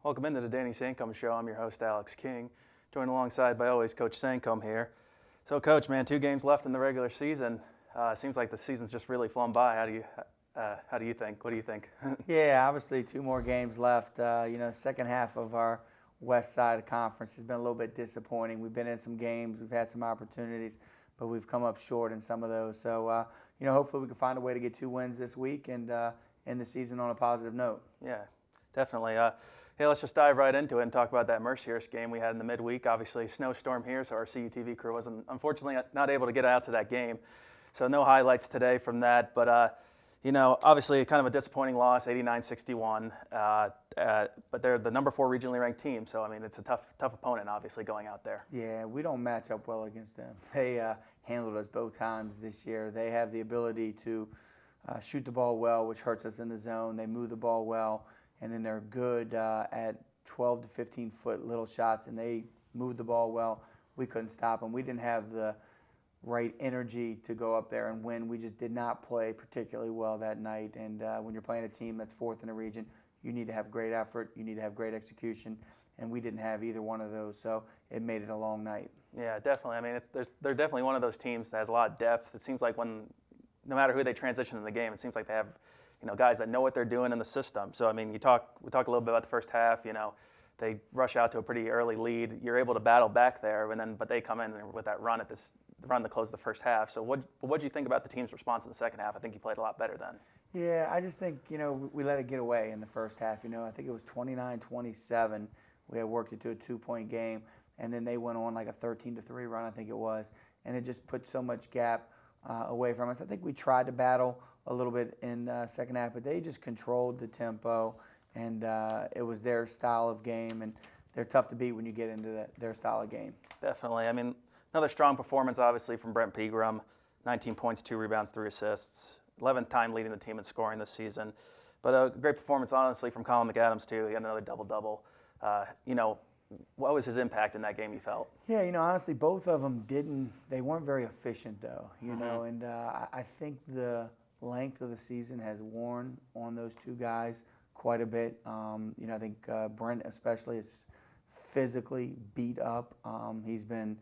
Welcome into the Danny Sancomb Show. I'm your host, Alex King, joined alongside by always Coach Sancomb here. So, Coach, man, 2 games left in the regular season. Seems like the season's just really flown by. How do you think? What do you think? Yeah, obviously 2 more games left. Second half of our West Side Conference has been a little bit disappointing. We've been in some games, we've had some opportunities, but we've come up short in some of those. So, hopefully we can find a way to get 2 wins this week and end the season on a positive note. Yeah, definitely. Hey, let's just dive right into it and talk about that Mercyhurst game we had in the midweek. Obviously, snowstorm here, so our CUTV crew wasn't, unfortunately, not able to get out to that game. So no highlights today from that. But, obviously kind of a disappointing loss, 89-61. But they're the number 4 regionally ranked team, so, I mean, it's a tough opponent, obviously, going out there. Yeah, we don't match up well against them. They handled us both times this year. They have the ability to shoot the ball well, which hurts us in the zone. They move the ball well. And then they're good at 12 to 15-foot little shots, and they moved the ball well. We couldn't stop them. We didn't have the right energy to go up there and win. We just did not play particularly well that night. And when you're playing a team that's 4th in the region, you need to have great effort. You need to have great execution. And we didn't have either one of those, so it made it a long night. Yeah, definitely. I mean, they're definitely one of those teams that has a lot of depth. It seems like no matter who they transition in the game, it seems like they have guys that know what they're doing in the system. So, I mean, we talk a little bit about the first half. They rush out to a pretty early lead. You're able to battle back there, but they come in with that run to close the first half. So, what do you think about the team's response in the second half? I think you played a lot better then. Yeah, I just think we let it get away in the first half. I think it was 29-27. We had worked it to a 2-point game, and then they went on like a 13-3 run, I think it was, and it just put so much gap away from us. I think we tried to battle a little bit in the second half, but they just controlled the tempo, and it was their style of game, and they're tough to beat when you get into their style of game. Definitely. I mean, another strong performance, obviously, from Brent Pegram, 19 points, 2 rebounds, 3 assists, 11th time leading the team in scoring this season. But a great performance, honestly, from Colin McAdams, too. He had another double-double. What was his impact in that game, you felt? Yeah, honestly, both of them they weren't very efficient, though, and I think the length of the season has worn on those 2 guys quite a bit. I think Brent especially is physically beat up. He's been,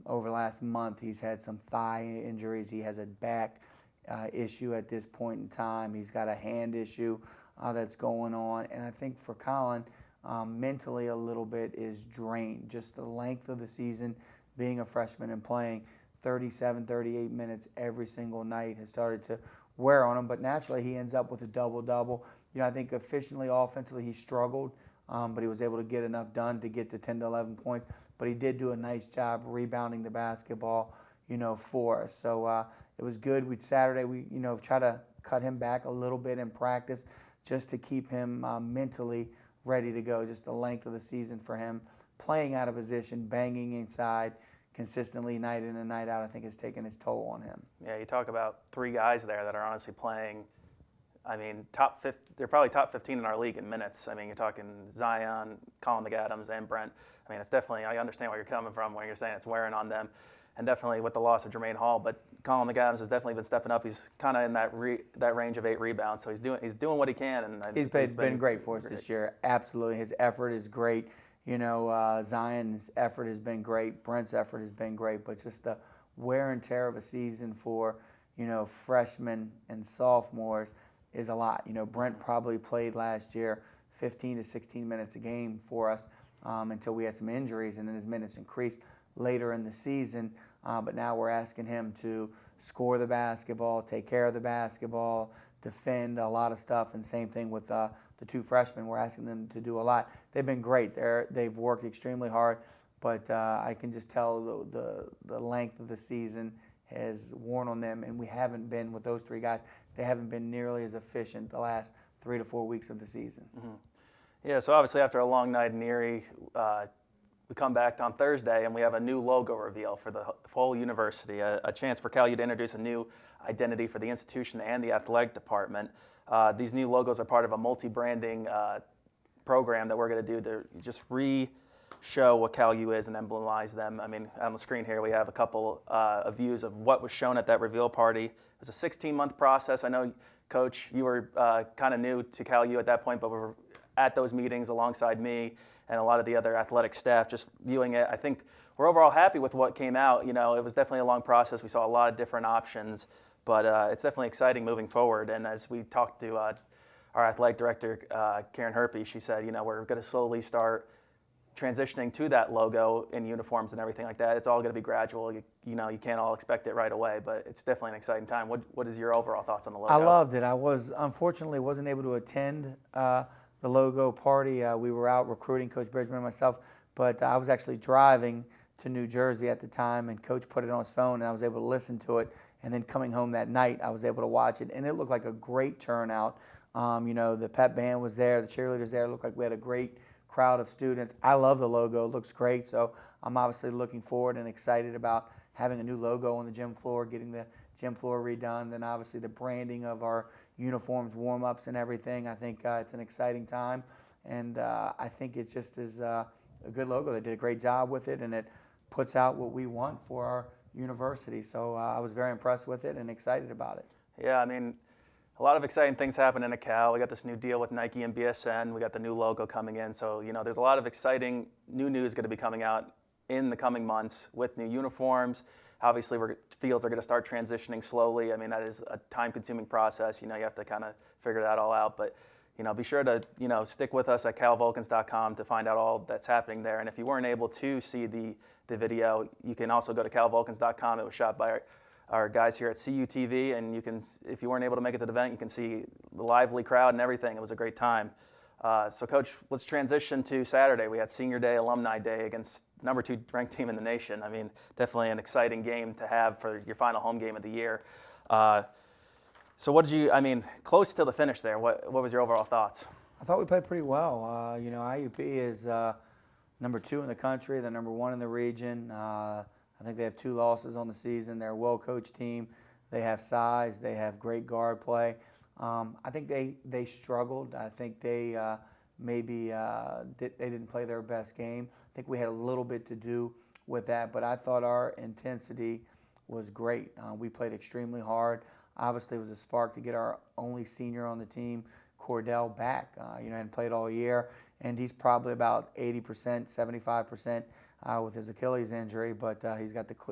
over the last month, he's had some thigh injuries. He has a back issue at this point in time. He's got a hand issue that's going on. And I think for Colin, mentally a little bit is drained. Just the length of the season, being a freshman and playing 37, 38 minutes every single night has started to wear on him, but naturally he ends up with a double-double. I think efficiently, offensively, he struggled, but he was able to get enough done to get to 10 to 11 points. But he did do a nice job rebounding the basketball, for us. So it was good. Saturday, we try to cut him back a little bit in practice just to keep him mentally ready to go. Just the length of the season for him, playing out of position, banging inside consistently night in and night out, I think has taken its toll on him. Yeah, you talk about 3 guys there that are honestly playing, I mean, they're probably top 15 in our league in minutes. I mean, you're talking Zion, Colin McAdams, and Brent. I mean, it's definitely, I understand where you're coming from when you're saying it's wearing on them, and definitely with the loss of Jermaine Hall, but Colin McAdams has definitely been stepping up. He's kind of in that range of 8 rebounds, so he's doing what he can. And he's been great for us this year. Absolutely, his effort is great. Zion's effort has been great. Brent's effort has been great, but just the wear and tear of a season for, freshmen and sophomores is a lot. Brent probably played last year 15 to 16 minutes a game for us until we had some injuries, and then his minutes increased later in the season. But now we're asking him to score the basketball, take care of the basketball, defend a lot of stuff, and same thing with the 2 freshmen. We're asking them to do a lot. They've been great. They've worked extremely hard, but I can just tell the length of the season has worn on them, and we haven't been, with those 3 guys, they haven't been nearly as efficient the last 3 to 4 weeks of the season. Mm-hmm. Yeah, so obviously after a long night in Erie, we come back on Thursday and we have a new logo reveal for the whole university, a chance for Cal U to introduce a new identity for the institution and the athletic department. These new logos are part of a multi-branding program that we're going to do to just show what Cal U is and emblemize them. I mean, on the screen here we have a couple of views of what was shown at that reveal party. It was a 16-month process. I know, Coach, you were kind of new to Cal U at that point, but at those meetings alongside me and a lot of the other athletic staff, just viewing it. I think we're overall happy with what came out. It was definitely a long process. We saw a lot of different options, but it's definitely exciting moving forward. And as we talked to our athletic director, Karen Herpy, she said, we're going to slowly start transitioning to that logo in uniforms and everything like that. It's all going to be gradual. You can't all expect it right away, but it's definitely an exciting time. What is your overall thoughts on the logo? I loved it. Unfortunately wasn't able to attend the logo party. We were out recruiting, Coach Bridgman and myself, but I was actually driving to New Jersey at the time, and Coach put it on his phone, and I was able to listen to it. And then coming home that night, I was able to watch it, and it looked like a great turnout. The pep band was there, the cheerleaders there. It looked like we had a great crowd of students. I love the logo. It looks great. So I'm obviously looking forward and excited about having a new logo on the gym floor, getting the gym floor redone, then obviously the branding of our uniforms, warm-ups, and everything. I think it's an exciting time, and I think it just is a good logo. They did a great job with it, and it puts out what we want for our university. So I was very impressed with it and excited about it. Yeah, a lot of exciting things happening at Cal. We got this new deal with Nike and BSN. We got the new logo coming in. So, there's a lot of exciting new news going to be coming out in the coming months with new uniforms. Obviously, fields are going to start transitioning slowly. That is a time-consuming process. You have to kind of figure that all out. But, be sure to, stick with us at calvulcans.com to find out all that's happening there. And if you weren't able to see the video, you can also go to calvulcans.com. It was shot by our guys here at CUTV, and if you weren't able to make it to the event, you can see the lively crowd and everything. It was a great time. So, Coach, let's transition to Saturday. We had Senior Day, Alumni Day against the number 2 ranked team in the nation. Definitely an exciting game to have for your final home game of the year. So what did you, close to the finish there, what was your overall thoughts? I thought we played pretty well. IUP is number 2 in the country, they're number 1 in the region. I think they have 2 losses on the season. They're a well-coached team. They have size. They have great guard play. I think they struggled. I think they maybe they didn't play their best game. I think we had a little bit to do with that, but I thought our intensity was great. We played extremely hard. Obviously, it was a spark to get our only senior on the team, Cordell, back. Hadn't played all year, and he's probably about 80%, 75%. With his Achilles injury, but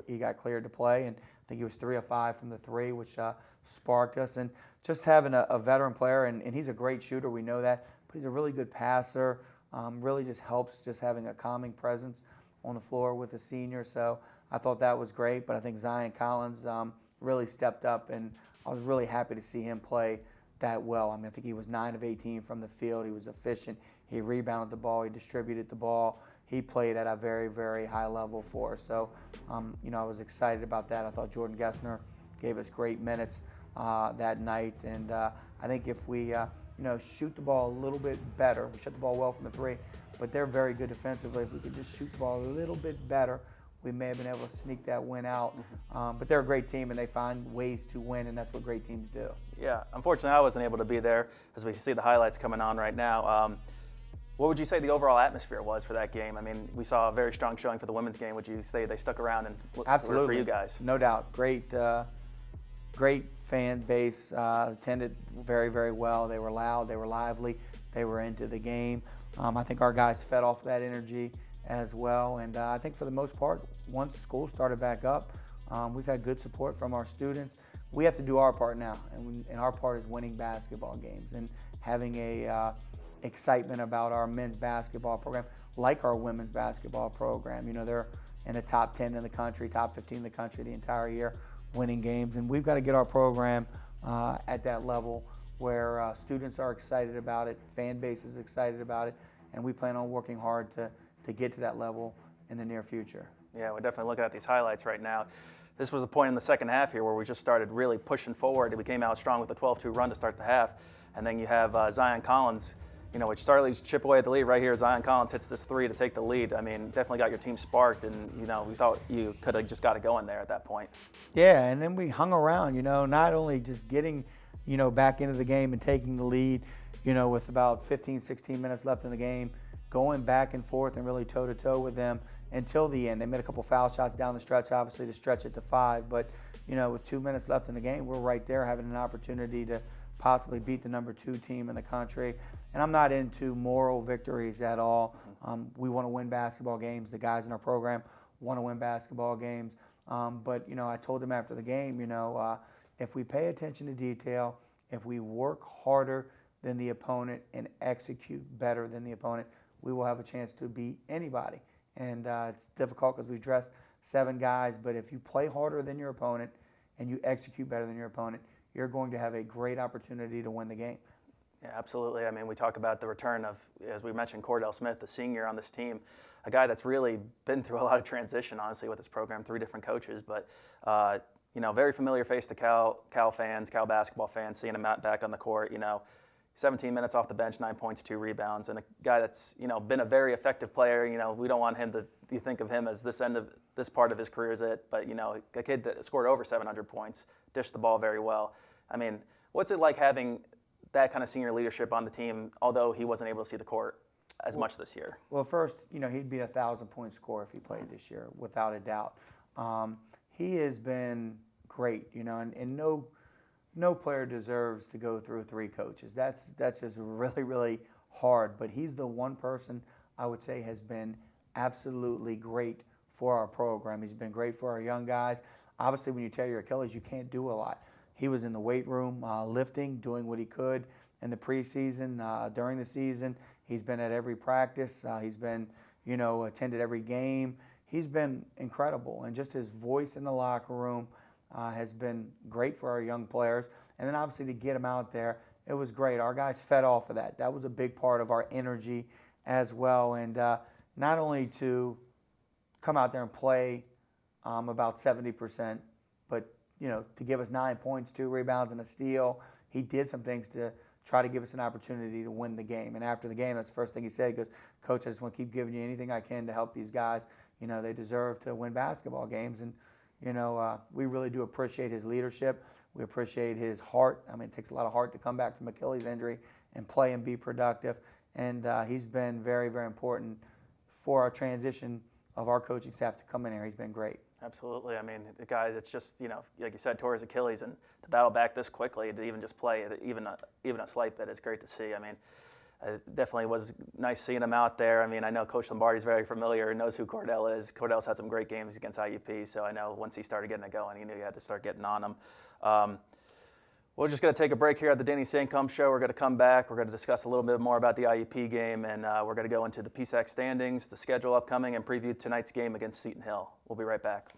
he got cleared to play, and I think he was 3 of 5 from the 3, which sparked us. And just having a veteran player, and he's a great shooter, we know that, but he's a really good passer. Really just helps just having a calming presence on the floor with a senior. So I thought that was great, but I think Zion Collins really stepped up, and I was really happy to see him play that well. I think he was 9 of 18 from the field. He was efficient. He rebounded the ball. He distributed the ball. He played at a very, very high level for us. So, I was excited about that. I thought Jordan Gessner gave us great minutes that night. And I think if we, shoot the ball a little bit better, we shot the ball well from the 3, but they're very good defensively. If we could just shoot the ball a little bit better, we may have been able to sneak that win out. But they're a great team, and they find ways to win, and that's what great teams do. Yeah, unfortunately, I wasn't able to be there, as we see the highlights coming on right now. What would you say the overall atmosphere was for that game? We saw a very strong showing for the women's game. Would you say they stuck around and Absolutely. For you guys? No doubt. Great fan base. Attended very, very well. They were loud. They were lively. They were into the game. I think our guys fed off that energy as well. And I think for the most part, once school started back up, we've had good support from our students. We have to do our part now, and our part is winning basketball games and having a excitement about our men's basketball program, like our women's basketball program. They're in the top 10 in the country, top 15 in the country the entire year, winning games. And we've got to get our program at that level where students are excited about it, fan base is excited about it, and we plan on working hard to get to that level in the near future. Yeah, we're definitely looking at these highlights right now. This was a point in the second half here where we just started really pushing forward. We came out strong with a 12-2 run to start the half. And then you have Zion Collins, which started to chip away at the lead right here. Zion Collins hits this 3 to take the lead. Definitely got your team sparked, and, we thought you could have just got it going there at that point. Yeah, and then we hung around, not only just getting, back into the game and taking the lead, with about 15, 16 minutes left in the game, going back and forth and really toe-to-toe with them until the end. They made a couple foul shots down the stretch, obviously, to stretch it to 5. But, with 2 minutes left in the game, we're right there having an opportunity to possibly beat the number 2 team in the country. And I'm not into moral victories at all. We want to win basketball games. The guys in our program want to win basketball games. But, I told them after the game, if we pay attention to detail, if we work harder than the opponent and execute better than the opponent, we will have a chance to beat anybody. And it's difficult because we dressed 7 guys, but if you play harder than your opponent and you execute better than your opponent, you're going to have a great opportunity to win the game. Yeah, absolutely. I mean, we talk about the return of, as we mentioned, Cordell Smith, the senior on this team, a guy that's really been through a lot of transition, honestly, with this program, 3 different coaches, but very familiar face to Cal fans, Cal basketball fans, seeing him back on the court. 17 minutes off the bench, 9 points, 2 rebounds, and a guy that's been a very effective player. We don't want him to think of him as this part of his career is it, but a kid that scored over 700 points, dished the ball very well. I mean, what's it like having that kind of senior leadership on the team, although he wasn't able to see the court as much this year? Well, first, he'd be a 1,000-point scorer if he played this year, without a doubt. He has been great, and no player deserves to go through 3 coaches. That's just really, really hard. But he's the one person I would say has been absolutely great for our program. He's been great for our young guys. Obviously, when you tear your Achilles, you can't do a lot. He was in the weight room lifting, doing what he could in the preseason, during the season. He's been at every practice. He's been, attended every game. He's been incredible. And just his voice in the locker room has been great for our young players. And then obviously to get him out there, it was great. Our guys fed off of that. That was a big part of our energy as well. And not only to come out there and play about 70%, but to give us 9 points, 2 rebounds, and a steal. He did some things to try to give us an opportunity to win the game. And after the game, that's the first thing he said. He goes, "Coach, I just want to keep giving you anything I can to help these guys. They deserve to win basketball games." And we really do appreciate his leadership. We appreciate his heart. I mean, it takes a lot of heart to come back from Achilles injury and play and be productive. And he's been very, very important for our transition of our coaching staff to come in here. He's been great. Absolutely. I mean, the guy that's just, like you said, tore his Achilles, and to battle back this quickly, to even just play even a slight bit is great to see. I mean, it definitely was nice seeing him out there. I mean, I know Coach Lombardi's very familiar, knows who Cordell is. Cordell's had some great games against IUP, so I know once he started getting it going, he knew he had to start getting on him. We're just going to take a break here at the Danny Sancomb Show. We're going to come back. We're going to discuss a little bit more about the IUP game, and we're going to go into the PSAC standings, the schedule upcoming, and preview tonight's game against Seton Hill. We'll be right back.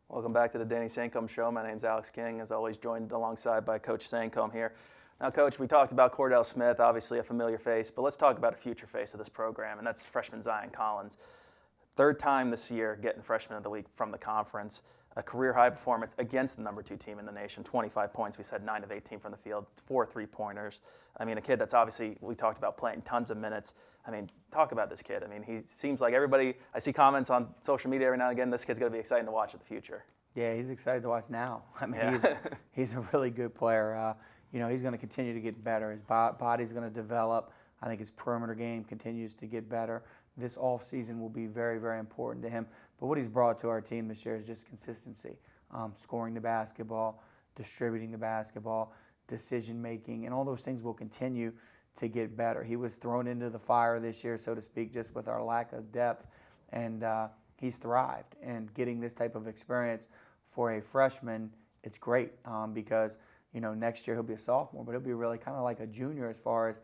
Welcome back to the Danny Sancomb Show. My name's Alex King, as always, joined alongside by Coach Sancomb here. Now, Coach, we talked about Cordell Smith, obviously a familiar face, but let's talk about a future face of this program, and that's freshman Zion Collins. 3rd time this year getting Freshman of the Week from the conference. A career-high performance against the number 2 team in the nation, 25 points. We said 9 of 18 from the field, 4 3-pointers. I mean, a kid that's obviously, we talked about playing tons of minutes. I mean, talk about this kid. I mean, he seems like everybody, I see comments on social media every now and again, this kid's going to be exciting to watch in the future. Yeah, he's excited to watch now. I mean, Yeah. he's a really good player. He's going to continue to get better. His body's going to develop. I think his perimeter game continues to get better. This offseason will be very, very important to him. But what he's brought to our team this year is just consistency. Scoring the basketball, distributing the basketball, decision-making, and all those things will continue to get better. He was thrown into the fire this year, so to speak, just with our lack of depth. And, he's thrived. And getting this type of experience for a freshman, it's great because, next year he'll be a sophomore, but he'll be really kind of like a junior as far as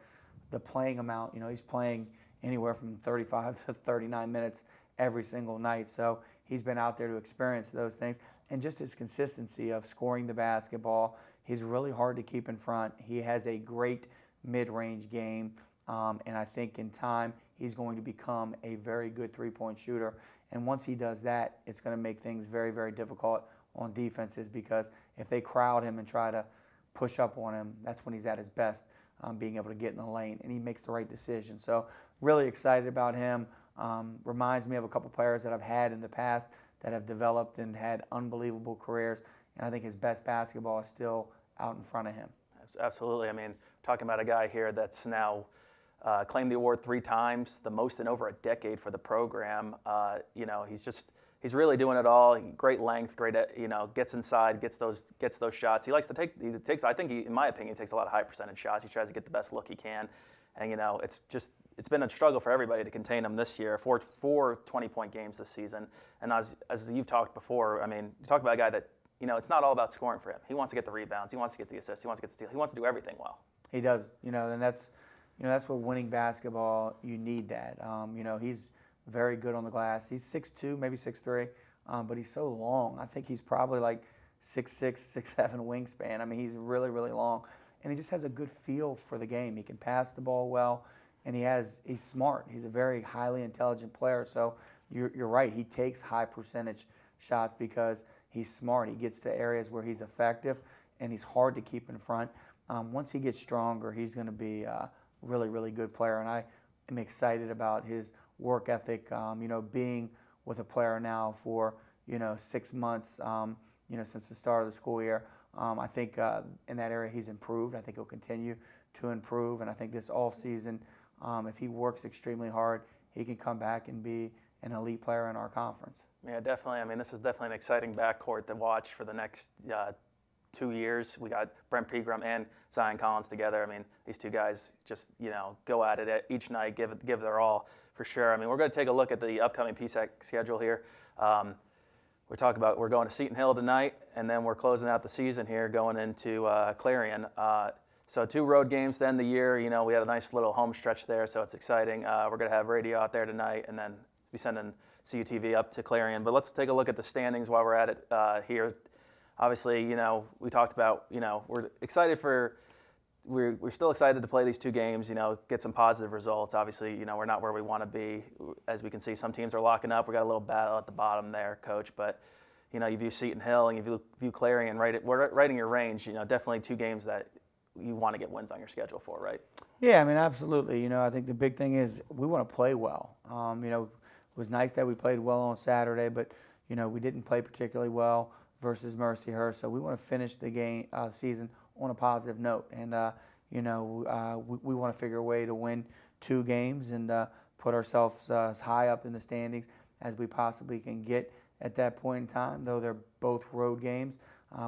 the playing amount. He's playing anywhere from 35 to 39 minutes every single night. So he's been out there to experience those things. And just his consistency of scoring the basketball, he's really hard to keep in front. He has a great mid-range game, and I think in time he's going to become a very good three-point shooter. And once he does that, it's going to make things very, very difficult on defenses, because if they crowd him and try to push up on him, that's when he's at his best, being able to get in the lane, and he makes the right decision. So really excited about him. Reminds me of a couple players that I've had in the past that have developed and had unbelievable careers, and I think his best basketball is still out in front of him. Absolutely. I mean, talking about a guy here that's now claimed the award 3 times, the most in over a decade for the program. He's really doing it all. Great length, great, gets inside, gets those shots. He likes to I think in my opinion, he takes a lot of high percentage shots. He tries to get the best look he can. And, it's been a struggle for everybody to contain him this year. 4 20-point games this season. And as you've talked before, I mean, you talk about a guy that, it's not all about scoring for him. He wants to get the rebounds. He wants to get the assists. He wants to get the steal. He wants to do everything well. He does, and that's what winning basketball, you need that. He's very good on the glass. He's 6'2", maybe 6'3", but he's so long. I think he's probably like 6'6", 6'7" wingspan. I mean, he's really, really long. And he just has a good feel for the game. He can pass the ball well, and he's smart. He's a very highly intelligent player. So you're right. He takes high percentage shots because he's smart. He gets to areas where he's effective, and he's hard to keep in front. Once he gets stronger, he's going to be a really, really good player. And I am excited about his work ethic, being with a player now for, 6 months, since the start of the school year. I think in that area he's improved. I think he'll continue to improve. And I think this offseason, if he works extremely hard, he can come back and be an elite player in our conference. Yeah, definitely. I mean, this is definitely an exciting backcourt to watch for the next 2 years. We got Brent Pegram and Sancomb together. I mean, these two guys just, go at it each night, give their all for sure. I mean, we're going to take a look at the upcoming PSAC schedule here. We're going to Seton Hill tonight, and then we're closing out the season here going into Clarion. So 2 road games to end the year. We had a nice little home stretch there, so it's exciting. We're going to have radio out there tonight, and then be sending CUTV up to Clarion. But let's take a look at the standings while we're at it here. Obviously, we talked about, we're excited we're still excited to play these 2 games, get some positive results. Obviously, we're not where we want to be. As we can see, some teams are locking up. We got a little battle at the bottom there, Coach. But, you view Seton Hill and you view Clarion we're right in your range. Definitely 2 games that you want to get wins on your schedule for, right? Yeah, I mean, absolutely. I think the big thing is we want to play well. It was nice that we played well on Saturday, but, we didn't play particularly well versus Mercyhurst. So we want to finish the season on a positive note. And, we want to figure a way to win 2 games and put ourselves as high up in the standings as we possibly can get at that point in time. Though they're both road games,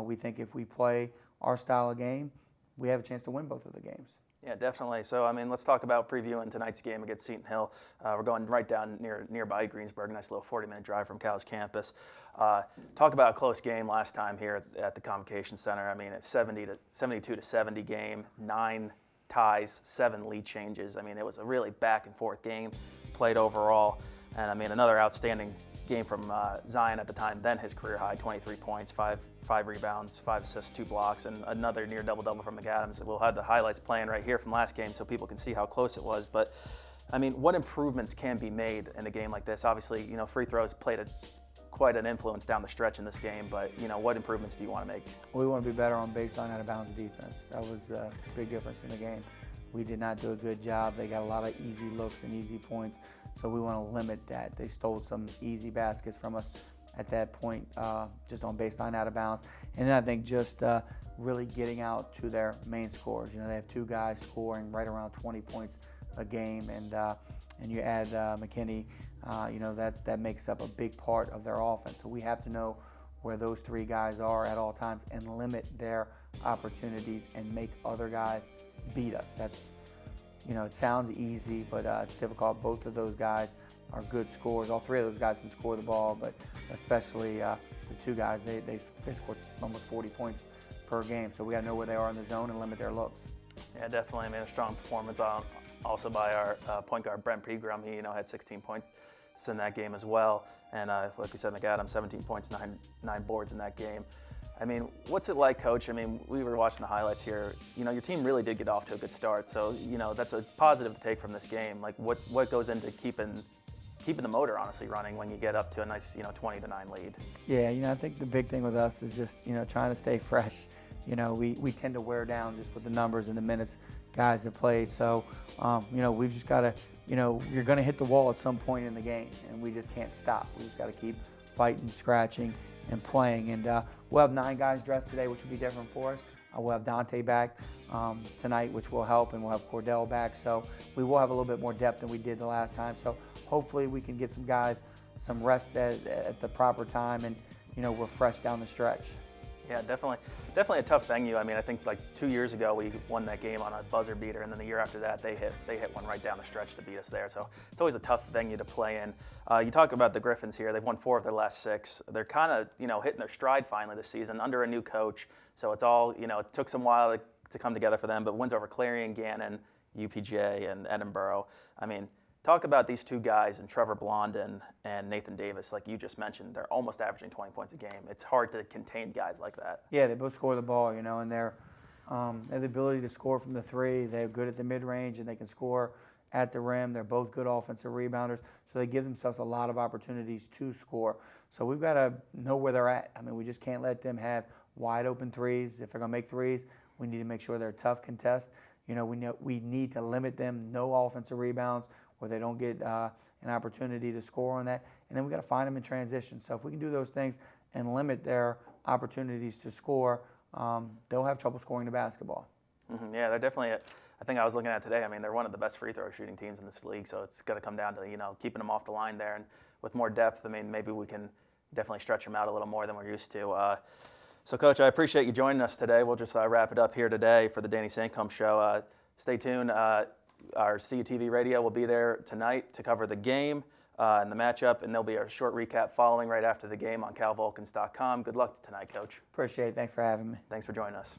we think if we play our style of game, we have a chance to win both of the games. Yeah, definitely. So, I mean, let's talk about previewing tonight's game against Seton Hill. We're going right down nearby Greensburg, nice little 40-minute drive from Cal's campus. Talk about a close game last time here at the Convocation Center. I mean, it's 72-70 game, 9 ties, 7 lead changes. I mean, it was a really back-and-forth game played overall. And, I mean, another outstanding game from Zion at the time, then his career high, 23 points, 5 rebounds, 5 assists, 2 blocks, and another near double-double from McAdams. We'll have the highlights playing right here from last game so people can see how close it was. But, I mean, what improvements can be made in a game like this? Obviously, free throws played quite an influence down the stretch in this game, but, what improvements do you want to make? We want to be better on baseline out-of-bounds defense. That was a big difference in the game. We did not do a good job. They got a lot of easy looks and easy points, so we want to limit that. They stole some easy baskets from us at that point, just on baseline out of bounds. And then I think just really getting out to their main scorers. They have 2 guys scoring right around 20 points a game, and you add McKinney, that makes up a big part of their offense. So we have to know where those 3 guys are at all times and limit their opportunities and make other guys beat us. That's, it sounds easy, but it's difficult. Both of those guys are good scorers. All three of those guys can score the ball, but especially the two guys, they score almost 40 points per game. So we got to know where they are in the zone and limit their looks. Yeah, definitely. I mean, a strong performance also by our point guard, Brent Pegram. He, had 16 points in that game as well. And like we said, McAdams, 17 points, nine boards in that game. I mean, what's it like, Coach? I mean, we were watching the highlights here. Your team really did get off to a good start. So, that's a positive to take from this game. Like, what goes into keeping the motor honestly running when you get up to a nice, 20-9 lead? Yeah, I think the big thing with us is just, trying to stay fresh. We tend to wear down just with the numbers and the minutes guys have played. So, we've just got to, you're going to hit the wall at some point in the game, and we just can't stop. We just got to keep fighting, scratching, and playing. And we'll have 9 guys dressed today, which will be different for us. We'll have Dante back tonight, which will help, and we'll have Cordell back. So we will have a little bit more depth than we did the last time. So hopefully we can get some guys some rest at the proper time, and we're fresh down the stretch. Yeah, definitely a tough venue. I mean, I think like 2 years ago we won that game on a buzzer beater, and then the year after that they hit one right down the stretch to beat us there. So it's always a tough venue to play in. You talk about the Griffins here. They've won 4 of their last 6. They're kind of hitting their stride finally this season under a new coach. So it's all it took some while to come together for them, but wins over Clarion, Gannon, UPJ, and Edinboro. I mean, talk about these 2 guys, and Trevor Blondin and Nathan Davis, like you just mentioned. They're almost averaging 20 points a game. It's hard to contain guys like that. Yeah, they both score the ball, and they have the ability to score from the 3. They're good at the mid-range, and they can score at the rim. They're both good offensive rebounders, so they give themselves a lot of opportunities to score. So we've got to know where they're at. I mean, we just can't let them have wide-open threes. If they're going to make threes, we need to make sure they're a tough contest. We need to limit them, no offensive rebounds, where they don't get an opportunity to score on that. And then we got to find them in transition. So if we can do those things and limit their opportunities to score, they'll have trouble scoring the basketball. Mm-hmm. Yeah, they're definitely, I think I was looking at today, I mean, they're one of the best free throw shooting teams in this league. So it's got to come down to, keeping them off the line there. And with more depth, I mean, maybe we can definitely stretch them out a little more than we're used to. So, Coach, I appreciate you joining us today. We'll just wrap it up here today for the Danny Sancomb Show. Stay tuned. Our CUTV radio will be there tonight to cover the game and the matchup, and there'll be a short recap following right after the game on calvulcans.com. Good luck tonight, Coach. Appreciate it. Thanks for having me. Thanks for joining us.